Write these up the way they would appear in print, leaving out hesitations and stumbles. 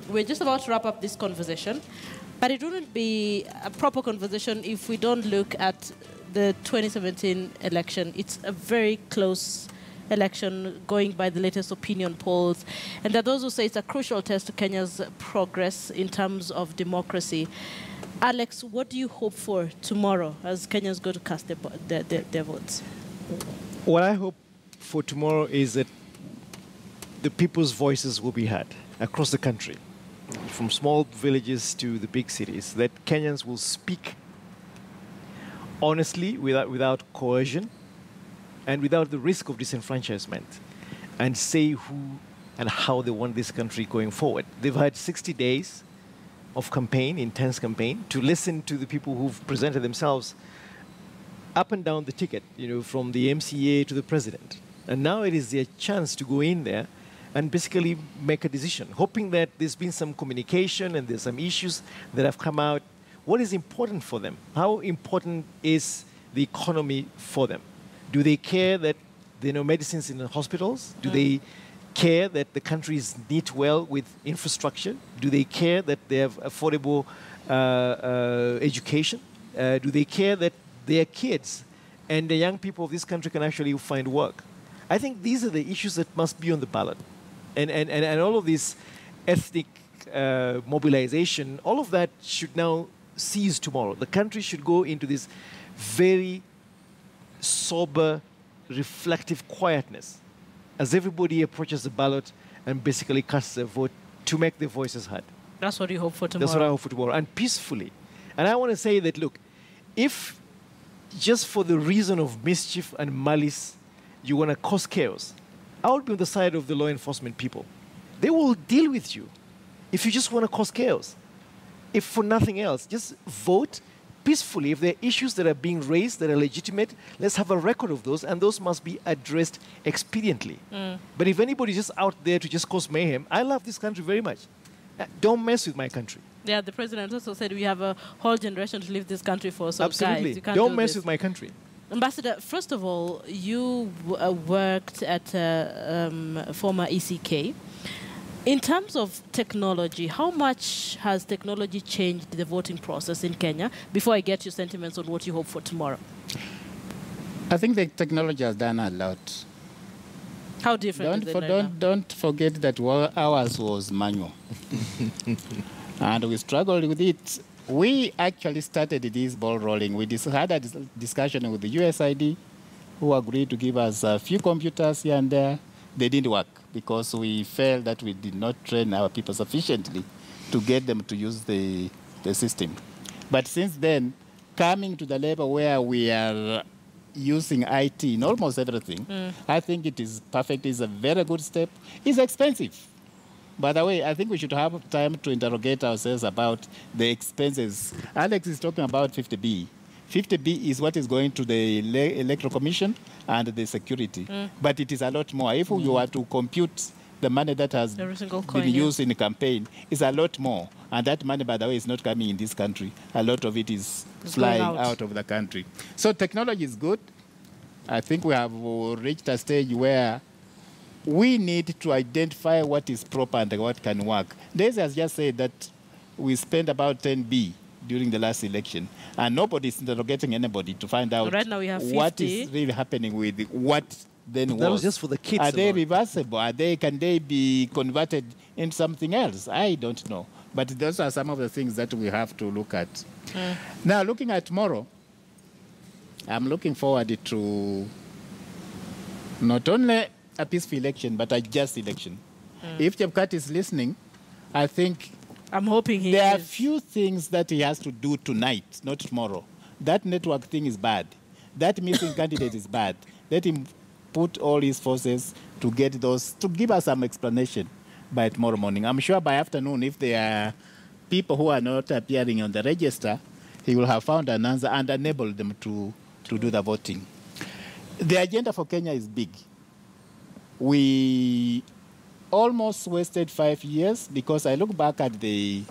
we're just about to wrap up this conversation, but it wouldn't be a proper conversation if we don't look at the 2017 election. It's a very close election going by the latest opinion polls. And there are those who say it's a crucial test to Kenya's progress in terms of democracy. Alex, what do you hope for tomorrow as Kenyans go to cast their votes? What I hope for tomorrow is that the people's voices will be heard across the country, from small villages to the big cities, that Kenyans will speak honestly, without coercion, and without the risk of disenfranchisement, and say who and how they want this country going forward. They've had 60 days of campaign, intense campaign, to listen to the people who've presented themselves up and down the ticket, from the MCA to the president. And now it is their chance to go in there and basically make a decision, hoping that there's been some communication and there's some issues that have come out. What is important for them? How important is the economy for them? Do they care that there are no medicines in the hospitals? Do they care that the country is knit well with infrastructure? Do they care that they have affordable education? Do they care that their kids and the young people of this country can actually find work? I think these are the issues that must be on the ballot. And all of this ethnic mobilization, all of that should now cease tomorrow. The country should go into this very sober, reflective quietness as everybody approaches the ballot and basically casts their vote to make their voices heard. That's what you hope for tomorrow. That's what I hope for tomorrow, and peacefully. And I want to say that, look, if just for the reason of mischief and malice you want to cause chaos, I will be on the side of the law enforcement people. They will deal with you if you just want to cause chaos. If for nothing else, just vote peacefully. If there are issues that are being raised that are legitimate, let's have a record of those, and those must be addressed expediently. But if anybody's just out there to just cause mayhem, I love this country very much. Don't mess with my country. Yeah, the president also said we have a whole generation to leave this country for. So absolutely, guys, you can't don't mess with my country. Ambassador, first of all, you worked at former ECK. In terms of technology, how much has technology changed the voting process in Kenya? Before I get your sentiments on what you hope for tomorrow. I think the technology has done a lot. How different is it right now? Don't forget that ours was manual. And we struggled with it. We actually started this ball rolling. We had a discussion with the USID, who agreed to give us a few computers here and there. They didn't work because we felt that we did not train our people sufficiently to get them to use the system. But since then, coming to the level where we are using IT in almost everything, I think it is perfect. It's a very good step. It's expensive. By the way, I think we should have time to interrogate ourselves about the expenses. Alex is talking about 50B. 50B is what is going to the Electoral Commission and the security. But it is a lot more. If you were to compute the money that has been used in the campaign, it's a lot more. And that money, by the way, is not coming in this country. A lot of it is flying out of the country. So technology is good. I think we have reached a stage where we need to identify what is proper and what can work. Daisy has just said that we spent about 10B during the last election, and nobody is interrogating anybody to find out right now we have 50. What is really happening with what then that was just for the kids. Are they reversible? Can they be converted into something else? I don't know. But those are some of the things that we have to look at. Now, looking at tomorrow, I'm looking forward to not only a peaceful election, but a just election. If Chebukati is listening, I think I'm hoping he there are a few things that he has to do tonight, not tomorrow. That network thing is bad. That missing candidate is bad. Let him put all his forces to get those, to give us some explanation by tomorrow morning. I'm sure by afternoon, if there are people who are not appearing on the register, he will have found an answer and enabled them to do the voting. The agenda for Kenya is big. We almost wasted 5 years because I look back at the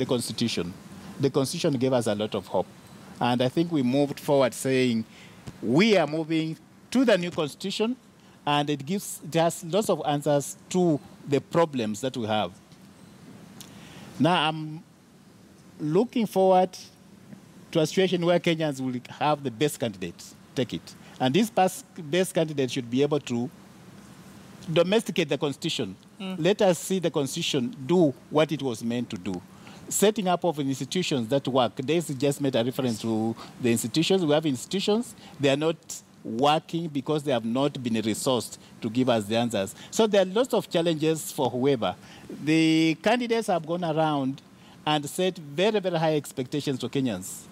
Constitution. The Constitution gave us a lot of hope. And I think we moved forward saying we are moving to the new Constitution, and it has lots of answers to the problems that we have. Now, I'm looking forward to a situation where Kenyans will have the best candidates. Take it. And this best candidate should be able to domesticate the Constitution. Let us see the Constitution do what it was meant to do. Setting up of institutions that work. Daisy just made a reference to the institutions. We have institutions. They are not working because they have not been resourced to give us the answers. So there are lots of challenges for whoever. The candidates have gone around and set very, very high expectations to Kenyans.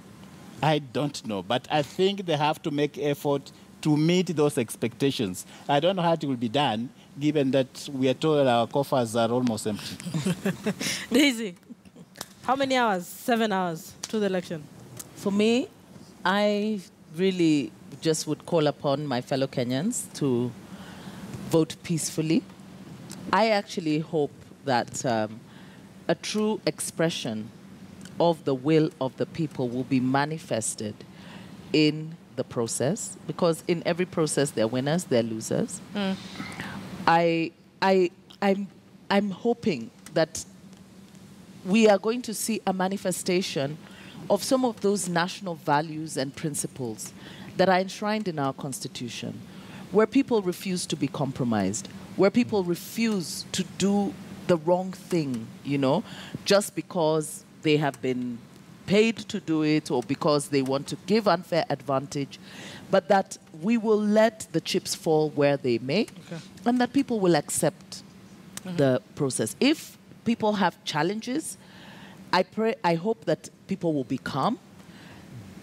I don't know, but I think they have to make effort to meet those expectations. I don't know how it will be done, given that we are told our coffers are almost empty. Daisy, how many hours? 7 hours to the election? For me, I really just would call upon my fellow Kenyans to vote peacefully. I actually hope that a true expression of the will of the people will be manifested in the process, because in every process there are winners, there are losers. I'm hoping that we are going to see a manifestation of some of those national values and principles that are enshrined in our Constitution, where people refuse to be compromised, where people refuse to do the wrong thing, you know, just because they have been paid to do it or because they want to give unfair advantage, but that we will let the chips fall where they may, and that people will accept the process. If people have challenges, I hope that people will be calm.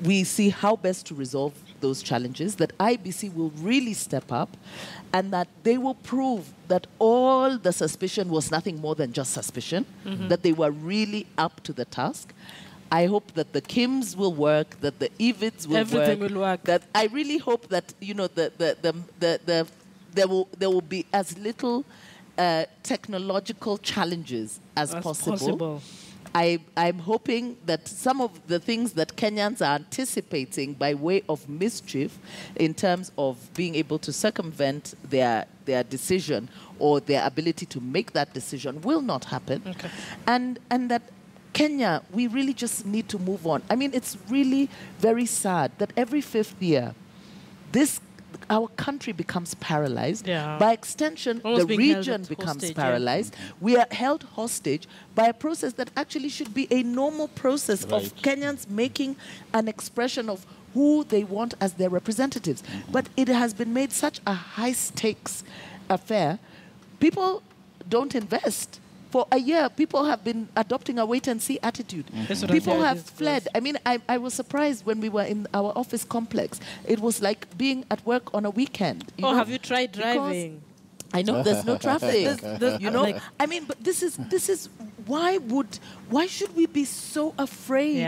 We see how best to resolve those challenges, that IBC will really step up, and that they will prove that all the suspicion was nothing more than just suspicion, that they were really up to the task. I hope that the Kims will work, that the EVIDs will Everything will work. That I really hope that, you know, there will be as little technological challenges as possible. I'm hoping that some of the things that Kenyans are anticipating by way of mischief in terms of being able to circumvent their decision or their ability to make that decision will not happen. And that Kenya, we really just need to move on. I mean, it's really very sad that every 5th year, our country becomes paralyzed. By extension, the region becomes paralyzed. We are held hostage by a process that actually should be a normal process of Kenyans making an expression of who they want as their representatives. But it has been made such a high-stakes affair. People don't invest. For a year, people have been adopting a wait-and-see attitude. People have fled. I mean, I was surprised when we were in our office complex. It was like being at work on a weekend. Oh, have you tried driving? I know there's no traffic. You know, I mean, but this is why should we be so afraid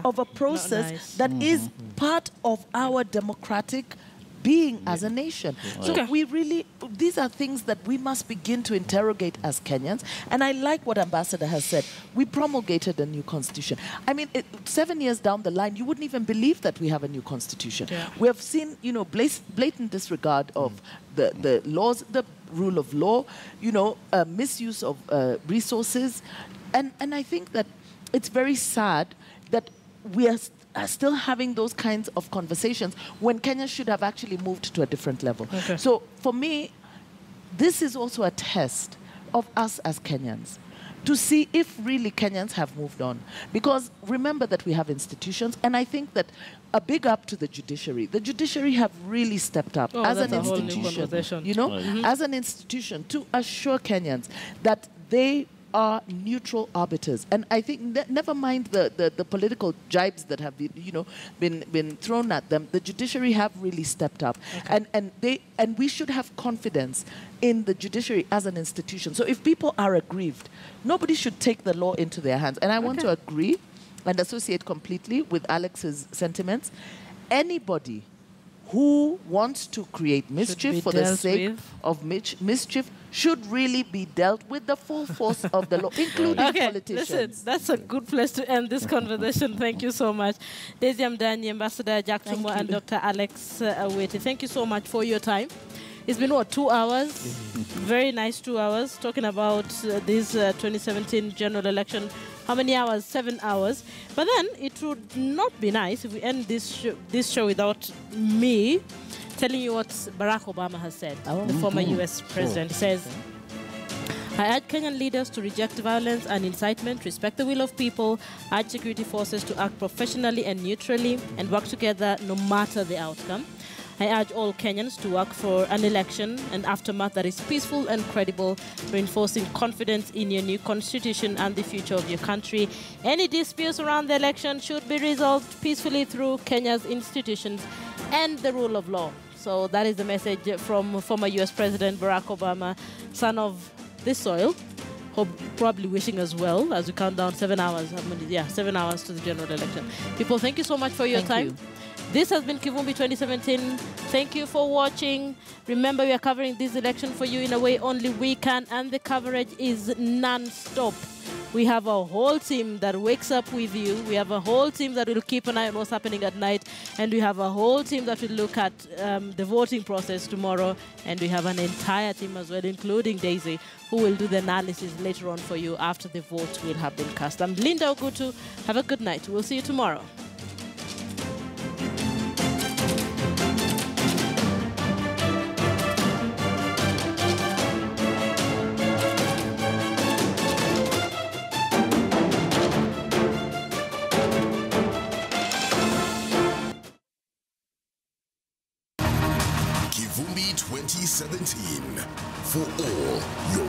of a process that is part of our democratic being as a nation? So we really, these are things that we must begin to interrogate as Kenyans. And I like what Ambassador has said. We promulgated a new constitution. I mean, 7 years down the line, you wouldn't even believe that we have a new constitution. We have seen, you know, blatant disregard of the laws, the rule of law, you know, misuse of resources. And I think that it's very sad that we are still having those kinds of conversations when Kenya should have actually moved to a different level. So for me, this is also a test of us as Kenyans to see if really Kenyans have moved on. Because remember that we have institutions, and I think that a big up to the judiciary. The judiciary have really stepped up as an institution, you know, as an institution to assure Kenyans that they are neutral arbiters. And I think never mind the political jibes that have been, you know, been thrown at them, the judiciary have really stepped up. And we should have confidence in the judiciary as an institution. So if people are aggrieved, nobody should take the law into their hands. And I want to agree and associate completely with Alex's sentiments. Anybody who wants to create mischief for the sake of mischief should really be dealt with the full force of the law, including politicians. Listen, that's a good place to end this conversation. Thank you so much. Daisy Amdanyi, Ambassador Jack Tumo, and Dr. Alex Aweti. Thank you so much for your time. It's been, what, 2 hours? Very nice 2 hours talking about this 2017 general election. How many hours? 7 hours. But then it would not be nice if we end this show without me telling you what Barack Obama has said, the former U.S. president. He says, I urge Kenyan leaders to reject violence and incitement, respect the will of people, urge security forces to act professionally and neutrally, and work together no matter the outcome. I urge all Kenyans to work for an election and aftermath that is peaceful and credible, reinforcing confidence in your new constitution and the future of your country. Any disputes around the election should be resolved peacefully through Kenya's institutions and the rule of law. So that is the message from former U.S. President Barack Obama, son of this soil. Hope, probably wishing us well as we count down 7 hours. 7 hours to the general election. People, thank you so much for your time. This has been Kivumbi 2017. Thank you for watching. Remember, we are covering this election for you in a way only we can, and the coverage is non-stop. We have a whole team that wakes up with you. We have a whole team that will keep an eye on what's happening at night. And we have a whole team that will look at the voting process tomorrow. And we have an entire team as well, including Daisy, who will do the analysis later on for you after the votes will have been cast. I'm Linda Ogutu. Have a good night. We'll see you tomorrow. Kivumbi 2017 for all your